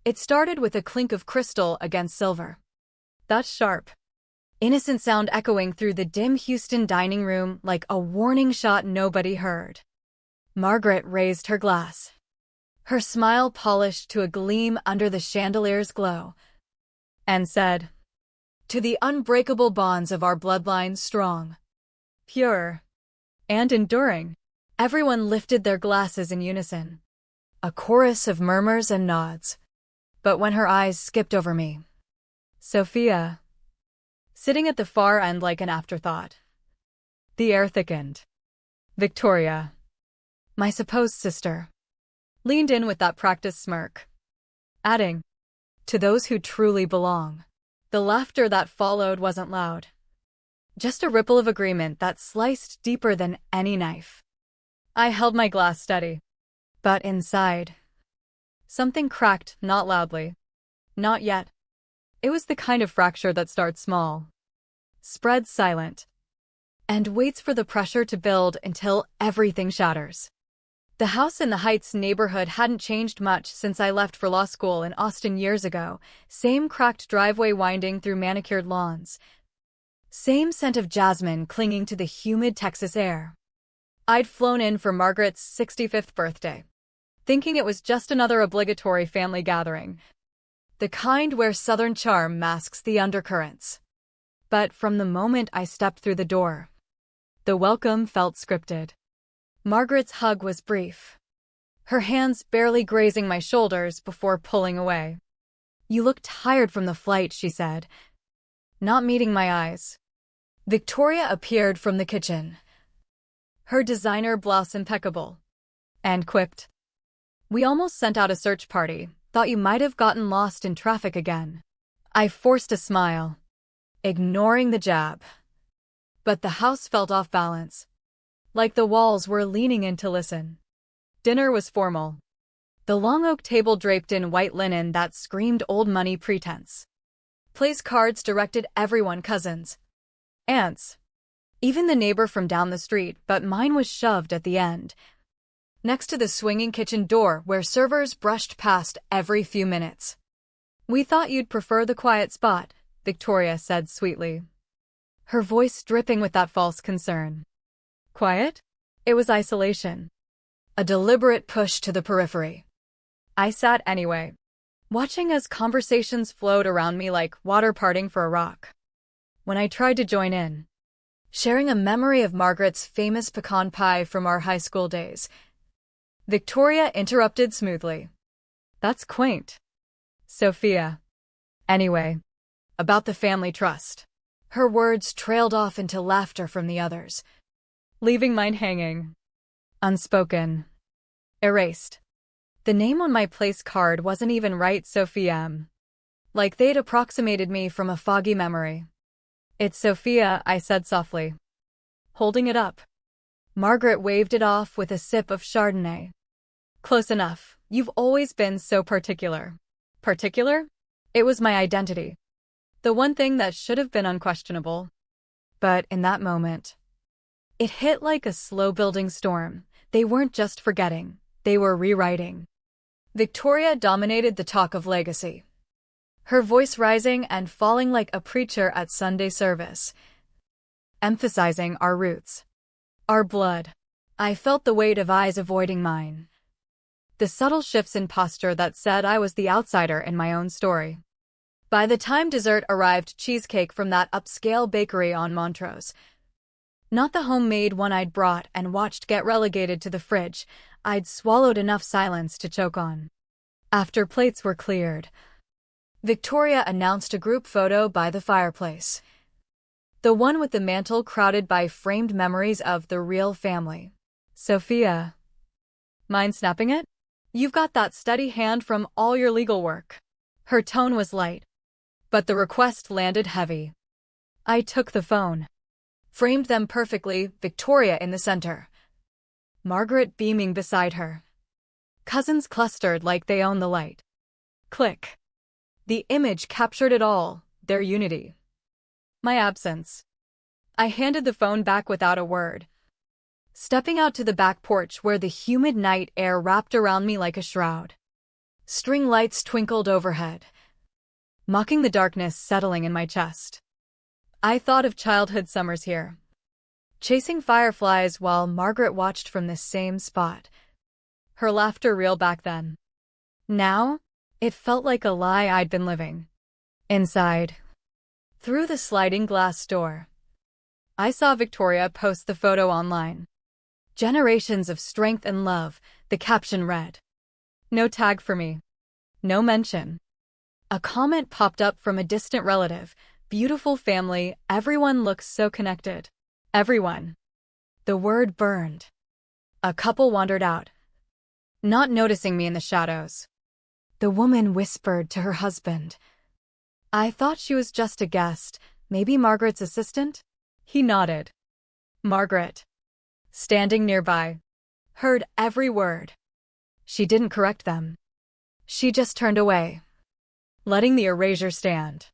It started with a clink of crystal against silver. That sharp, innocent sound echoing through the dim Houston dining room like a warning shot nobody heard. Margaret raised her glass, her smile polished to a gleam under the chandelier's glow, and said, "To the unbreakable bonds of our bloodline strong, pure, and enduring." Everyone lifted their glasses in unison, a chorus of murmurs and nods. But when her eyes skipped over me, Sophia, sitting at the far end like an afterthought, the air thickened. Victoria, my supposed sister, leaned in with that practiced smirk, adding, "To those who truly belong." The laughter that followed wasn't loud, just a ripple of agreement that sliced deeper than any knife. I held my glass steady, but inside, something cracked, not loudly. Not yet. It was the kind of fracture that starts small, spreads silent, and waits for the pressure to build until everything shatters. The house in the Heights neighborhood hadn't changed much since I left for law school in Austin years ago. Same cracked driveway winding through manicured lawns. Same scent of jasmine clinging to the humid Texas air. I'd flown in for Margaret's 65th birthday, thinking it was just another obligatory family gathering, the kind where Southern charm masks the undercurrents. But from the moment I stepped through the door, the welcome felt scripted. Margaret's hug was brief, her hands barely grazing my shoulders before pulling away. "You look tired from the flight," she said, not meeting my eyes. Victoria appeared from the kitchen, her designer blouse impeccable, and quipped, "We almost sent out a search party. Thought you might have gotten lost in traffic again." I forced a smile, ignoring the jab. But the house felt off balance, like the walls were leaning in to listen. Dinner was formal, the long oak table draped in white linen that screamed old money pretense. Place cards directed everyone cousins, aunts, even the neighbor from down the street, but mine was shoved at the end, next to the swinging kitchen door where servers brushed past every few minutes. "We thought you'd prefer the quiet spot," Victoria said sweetly, her voice dripping with that false concern. Quiet? It was isolation, a deliberate push to the periphery. I sat anyway, watching as conversations flowed around me like water parting for a rock. When I tried to join in, sharing a memory of Margaret's famous pecan pie from our high school days, Victoria interrupted smoothly. "That's quaint, Sophia. Anyway, about the family trust." Her words trailed off into laughter from the others, leaving mine hanging, unspoken, erased. The name on my place card wasn't even right, Sophia. Like they'd approximated me from a foggy memory. "It's Sophia," I said softly, holding it up. Margaret waved it off with a sip of Chardonnay. "Close enough. You've always been so particular." Particular? It was my identity. The one thing that should have been unquestionable. But in that moment, it hit like a slow-building storm. They weren't just forgetting, they were rewriting. Victoria dominated the talk of legacy, her voice rising and falling like a preacher at Sunday service, emphasizing our roots, our blood. I felt the weight of eyes avoiding mine, the subtle shifts in posture that said I was the outsider in my own story. By the time dessert arrived, cheesecake from that upscale bakery on Montrose, not the homemade one I'd brought and watched get relegated to the fridge, I'd swallowed enough silence to choke on. After plates were cleared, Victoria announced a group photo by the fireplace. The one with the mantle crowded by framed memories of the real family. "Sophia, mind snapping it? You've got that steady hand from all your legal work." Her tone was light, but the request landed heavy. I took the phone, framed them perfectly, Victoria in the center, Margaret beaming beside her. Cousins clustered like they owned the light. Click. The image captured it all, their unity, my absence. I handed the phone back without a word, stepping out to the back porch where the humid night air wrapped around me like a shroud. String lights twinkled overhead, mocking the darkness settling in my chest. I thought of childhood summers here, chasing fireflies while Margaret watched from this same spot. Her laughter real back then. Now, it felt like a lie I'd been living. Inside, through the sliding glass door, I saw Victoria post the photo online. Generations of strength and love, the caption read. No tag for me. No mention. A comment popped up from a distant relative. Beautiful family, everyone looks so connected. Everyone. The word burned. A couple wandered out, not noticing me in the shadows. The woman whispered to her husband. I thought she was just a guest, maybe Margaret's assistant? He nodded. Margaret, standing nearby, heard every word. She didn't correct them. She just turned away, letting the erasure stand.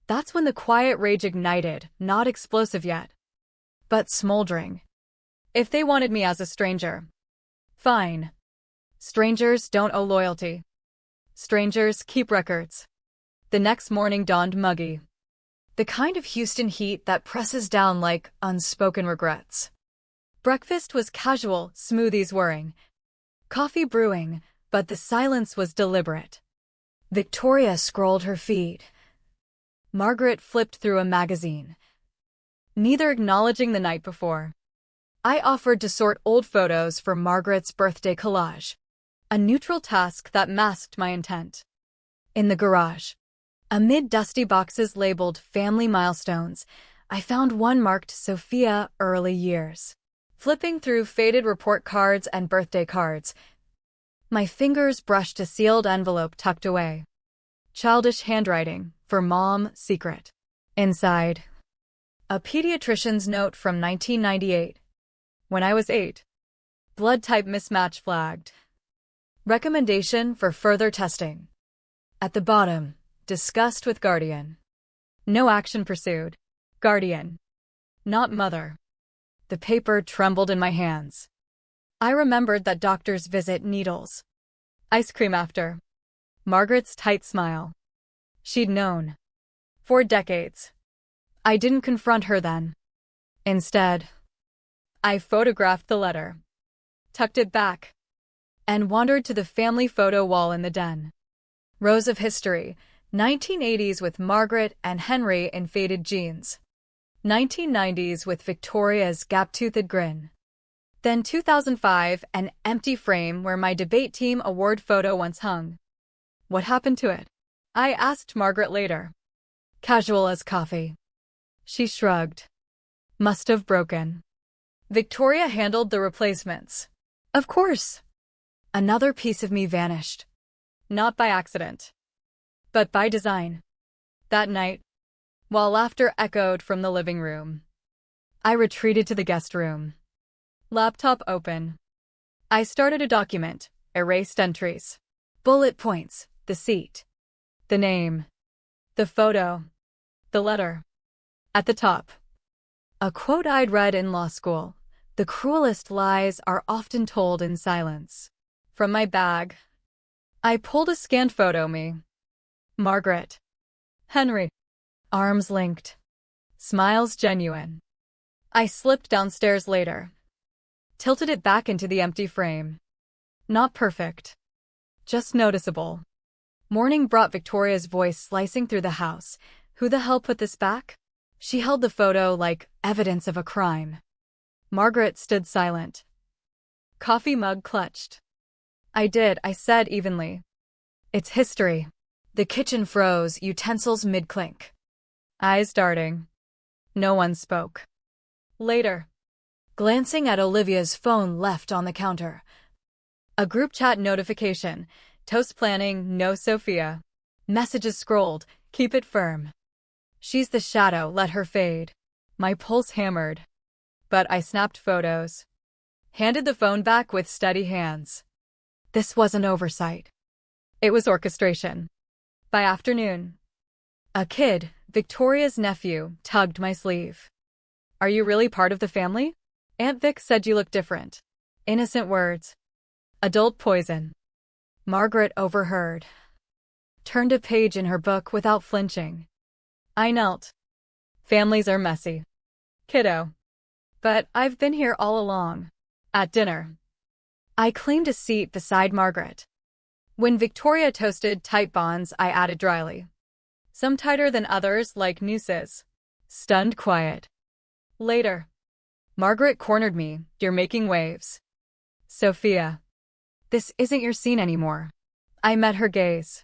That's when the quiet rage ignited, not explosive yet, but smoldering. If they wanted me as a stranger, fine. Strangers don't owe loyalty. Strangers keep records. The next morning dawned muggy. The kind of Houston heat that presses down like unspoken regrets. Breakfast was casual, smoothies whirring, coffee brewing, but the silence was deliberate. Victoria scrolled her feed. Margaret flipped through a magazine, neither acknowledging the night before. I offered to sort old photos for Margaret's birthday collage, a neutral task that masked my intent. In the garage, amid dusty boxes labeled family milestones, I found one marked Sophia early years. Flipping through faded report cards and birthday cards, my fingers brushed a sealed envelope tucked away. Childish handwriting, for Mom, secret. Inside, a pediatrician's note from 1998. When I was 8. Blood type mismatch flagged. Recommendation for further testing. At the bottom, discussed with guardian. No action pursued. Guardian. Not mother. The paper trembled in my hands. I remembered that doctors visit needles. Ice cream after. Margaret's tight smile. She'd known. For decades. I didn't confront her then. Instead, I photographed the letter, tucked it back, and wandered to the family photo wall in the den. Rows of history, 1980s with Margaret and Henry in faded jeans. 1990s with Victoria's gap-toothed grin. Then 2005, an empty frame where my debate team award photo once hung. What happened to it? I asked Margaret later. Casual as coffee. She shrugged. Must have broken. Victoria handled the replacements. Of course. Another piece of me vanished. Not by accident, but by design. That night, while laughter echoed from the living room, I retreated to the guest room. Laptop open. I started a document, erased entries. Bullet points, the seat, the name, the photo, the letter. At the top, a quote I'd read in law school. The cruelest lies are often told in silence. From my bag, I pulled a scanned photo me. Margaret. Henry. Arms linked. Smiles genuine. I slipped downstairs later. Tilted it back into the empty frame. Not perfect. Just noticeable. Morning brought Victoria's voice slicing through the house. Who the hell put this back? She held the photo like evidence of a crime. Margaret stood silent. Coffee mug clutched. I did, I said evenly. It's history. The kitchen froze, utensils mid-clink. Eyes darting. No one spoke. Later, glancing at Olivia's phone left on the counter. A group chat notification. Toast planning, no Sophia. Messages scrolled, keep it firm. She's the shadow, let her fade. My pulse hammered. But I snapped photos. Handed the phone back with steady hands. This wasn't oversight. It was orchestration. By afternoon, a kid, Victoria's nephew, tugged my sleeve. Are you really part of the family? Aunt Vic said you look different. Innocent words. Adult poison. Margaret overheard. Turned a page in her book without flinching. I knelt. Families are messy, kiddo. But I've been here all along. At dinner, I claimed a seat beside Margaret. When Victoria toasted tight bonds, I added dryly. Some tighter than others, like nooses. Stunned quiet. Later, Margaret cornered me. You're making waves. Sophia. This isn't your scene anymore. I met her gaze.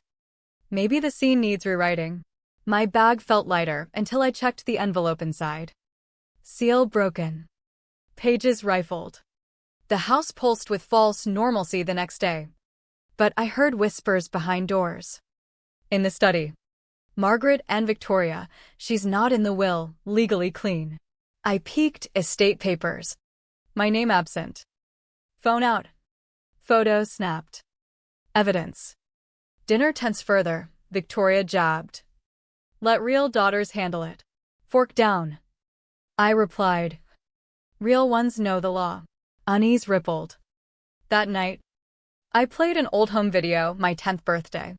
Maybe the scene needs rewriting. My bag felt lighter until I checked the envelope inside. Seal broken. Pages rifled. The house pulsed with false normalcy the next day. But I heard whispers behind doors. In the study. Margaret and Victoria, she's not in the will, legally clean. I peeked, estate papers. My name absent. Phone out. Photo snapped. Evidence. Dinner tense further, Victoria jabbed. Let real daughters handle it. Fork down. I replied. Real ones know the law. Unease rippled. That night, I played an old home video, my 10th birthday.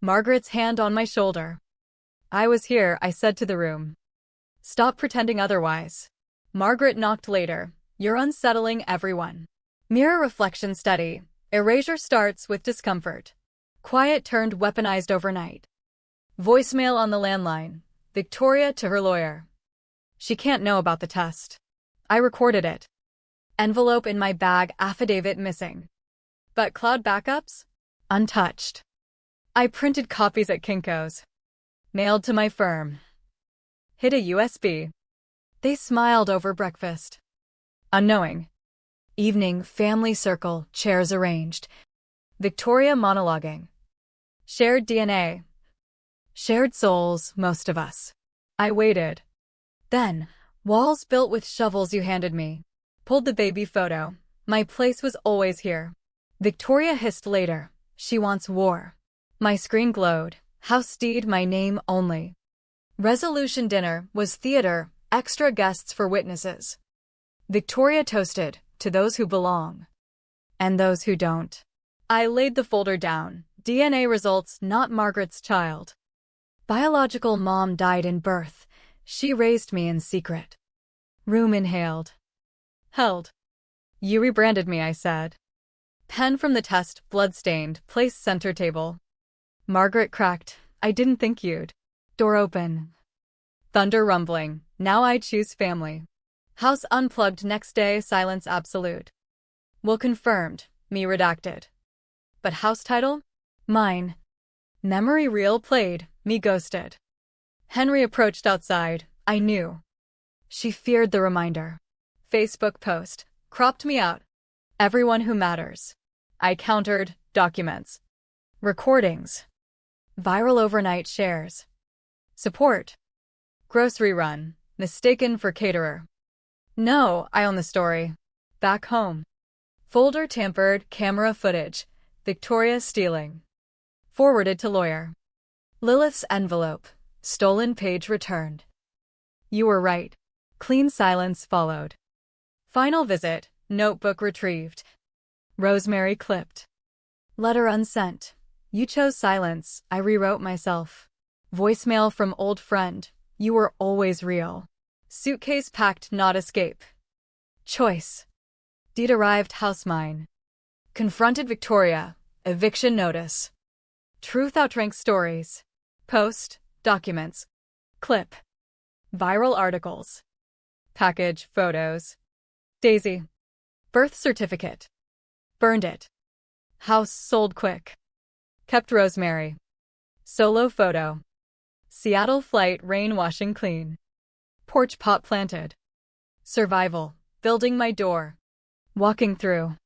Margaret's hand on my shoulder. I was here, I said to the room. Stop pretending otherwise. Margaret knocked later. You're unsettling everyone. Mirror reflection study. Erasure starts with discomfort. Quiet turned weaponized overnight. Voicemail on the landline. Victoria to her lawyer. She can't know about the test. I recorded it. Envelope in my bag, affidavit missing. But cloud backups? Untouched. I printed copies at Kinko's. Mailed to my firm. Hit a USB. They smiled over breakfast. Unknowing. Evening, family circle, chairs arranged. Victoria monologuing. Shared DNA. Shared souls, most of us. I waited. Then, walls built with shovels you handed me. Pulled the baby photo. My place was always here. Victoria hissed later. She wants war. My screen glowed. House deed, my name only. Resolution dinner was theater, extra guests for witnesses. Victoria toasted, to those who belong. And those who don't. I laid the folder down. DNA results, not Margaret's child. Biological mom died in birth. She raised me in secret. Room inhaled. Held. You rebranded me, I said. Pen from the test, blood-stained, placed center table. Margaret cracked. I didn't think you'd. Door open. Thunder rumbling. Now I choose family. House unplugged next day, silence absolute. Will confirmed. Me redacted. But house title? Mine. Memory reel played. Me ghosted. Henry approached outside. I knew. She feared the reminder. Facebook post. Cropped me out. Everyone who matters. I countered. Documents. Recordings. Viral overnight shares. Support. Grocery run. Mistaken for caterer. No, I own the story. Back home. Folder tampered, camera footage. Victoria stealing. Forwarded to lawyer. Lilith's envelope. Stolen page returned. You were right. Clean silence followed. Final visit. Notebook retrieved. Rosemary clipped. Letter unsent. You chose silence. I rewrote myself. Voicemail from old friend. You were always real. Suitcase packed, not escape. Choice. Deed arrived, house mine. Confronted Victoria. Eviction notice. Truth outranks stories. Post. Documents. Clip. Viral articles. Package. Photos. Daisy. Birth certificate. Burned it. House sold quick. Kept Rosemary. Solo photo. Seattle flight, rain washing clean. Porch pot planted. Survival. Building my door. Walking through.